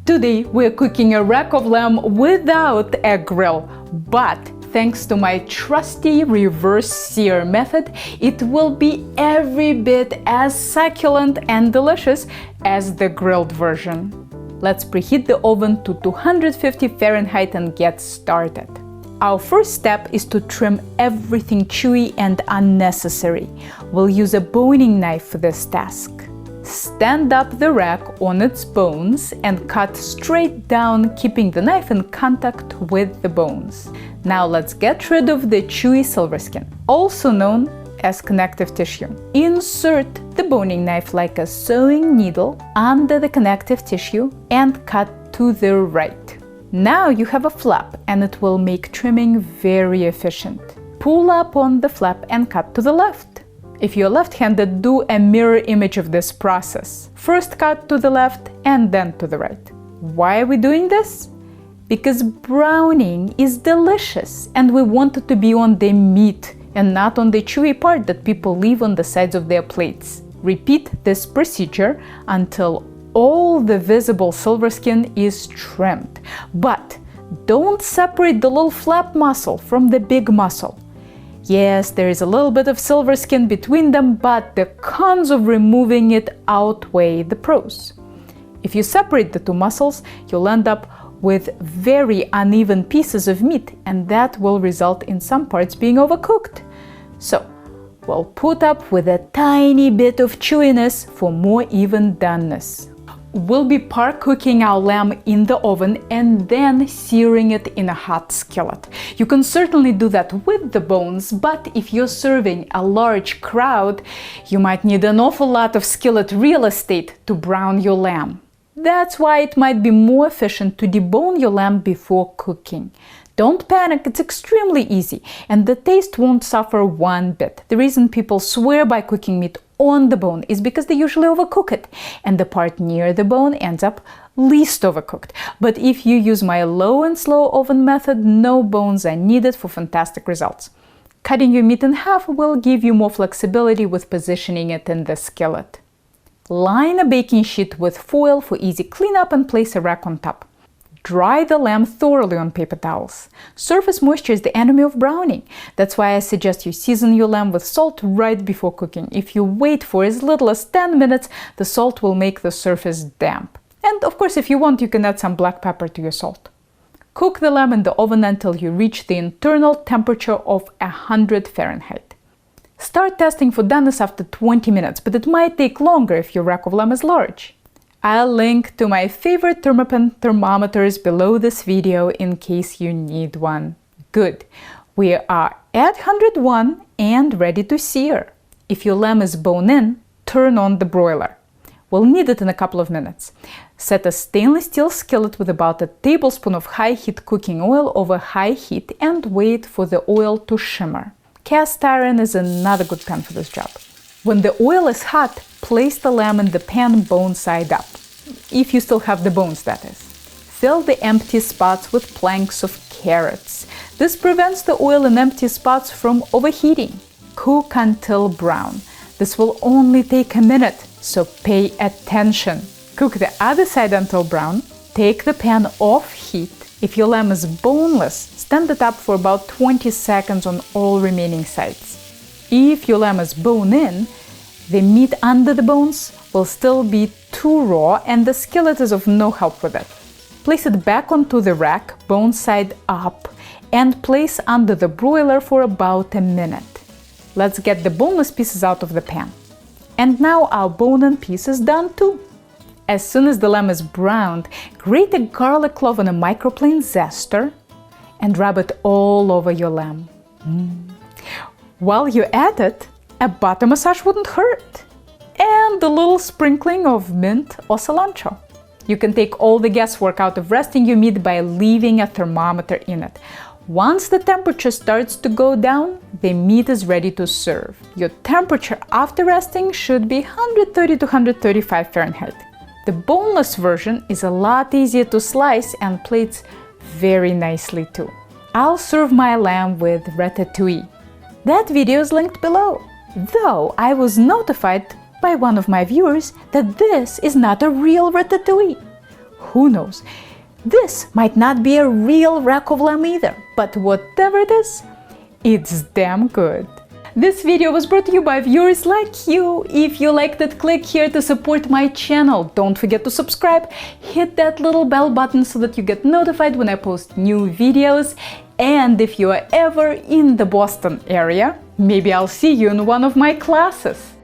Today we're cooking a rack of lamb without a grill, but thanks to my trusty reverse sear method, it will be every bit as succulent and delicious as the grilled version. Let's preheat the oven to 250 Fahrenheit and get started. Our first step is to trim everything chewy and unnecessary. We'll use a boning knife for this task. Stand up the rack on its bones and cut straight down, keeping the knife in contact with the bones. Now let's get rid of the chewy silver skin, also known as connective tissue. Insert the boning knife like a sewing needle under the connective tissue and cut to the right. Now you have a flap and it will make trimming very efficient. Pull up on the flap and cut to the left. If you're left-handed, do a mirror image of this process. First cut to the left and then to the right. Why are we doing this? Because browning is delicious and we want it to be on the meat and not on the chewy part that people leave on the sides of their plates. Repeat this procedure until all the visible silver skin is trimmed. But don't separate the little flap muscle from the big muscle. Yes, there is a little bit of silver skin between them, but the cons of removing it outweigh the pros. If you separate the two muscles, you'll end up with very uneven pieces of meat, and that will result in some parts being overcooked. So, we'll put up with a tiny bit of chewiness for more even doneness. We'll be par-cooking our lamb in the oven and then searing it in a hot skillet. You can certainly do that with the bones, but if you're serving a large crowd, you might need an awful lot of skillet real estate to brown your lamb. That's why it might be more efficient to debone your lamb before cooking. Don't panic, it's extremely easy, and the taste won't suffer one bit. The reason people swear by cooking meat on the bone is because they usually overcook it, and the part near the bone ends up least overcooked. But if you use my low and slow oven method, no bones are needed for fantastic results. Cutting your meat in half will give you more flexibility with positioning it in the skillet. Line a baking sheet with foil for easy cleanup and place a rack on top. Dry the lamb thoroughly on paper towels. Surface moisture is the enemy of browning. That's why I suggest you season your lamb with salt right before cooking. If you wait for as little as 10 minutes, the salt will make the surface damp. And of course, if you want, you can add some black pepper to your salt. Cook the lamb in the oven until you reach the internal temperature of 100 Fahrenheit. Start testing for doneness after 20 minutes, but it might take longer if your rack of lamb is large. I'll link to my favorite thermometers below this video in case you need one. Good. We are at 101 and ready to sear. If your lamb is bone-in, turn on the broiler. We'll need it in a couple of minutes. Set a stainless steel skillet with about a tablespoon of high-heat cooking oil over high heat and wait for the oil to shimmer. Cast iron is another good pan for this job. When the oil is hot, place the lamb in the pan bone side up. If you still have the bones, that is. Fill the empty spots with planks of carrots. This prevents the oil in empty spots from overheating. Cook until brown. This will only take a minute, so pay attention. Cook the other side until brown. Take the pan off heat. If your lamb is boneless, stand it up for about 20 seconds on all remaining sides. If your lamb is bone-in, the meat under the bones will still be too raw and the skillet is of no help with it. Place it back onto the rack, bone side up, and place under the broiler for about a minute. Let's get the boneless pieces out of the pan. And now our bone-in piece is done too. As soon as the lamb is browned, grate a garlic clove on a microplane zester and rub it all over your lamb. While you're at it, a butter massage wouldn't hurt. And a little sprinkling of mint or cilantro. You can take all the guesswork out of resting your meat by leaving a thermometer in it. Once the temperature starts to go down, the meat is ready to serve. Your temperature after resting should be 130 to 135 Fahrenheit. The boneless version is a lot easier to slice and plates very nicely too. I'll serve my lamb with ratatouille. That video is linked below. Though I was notified by one of my viewers that this is not a real ratatouille. Who knows? This might not be a real rack of lamb either, but whatever it is, it's damn good. This video was brought to you by viewers like you. If you liked it, click here to support my channel. Don't forget to subscribe, hit that little bell button so that you get notified when I post new videos. And if you are ever in the Boston area, maybe I'll see you in one of my classes.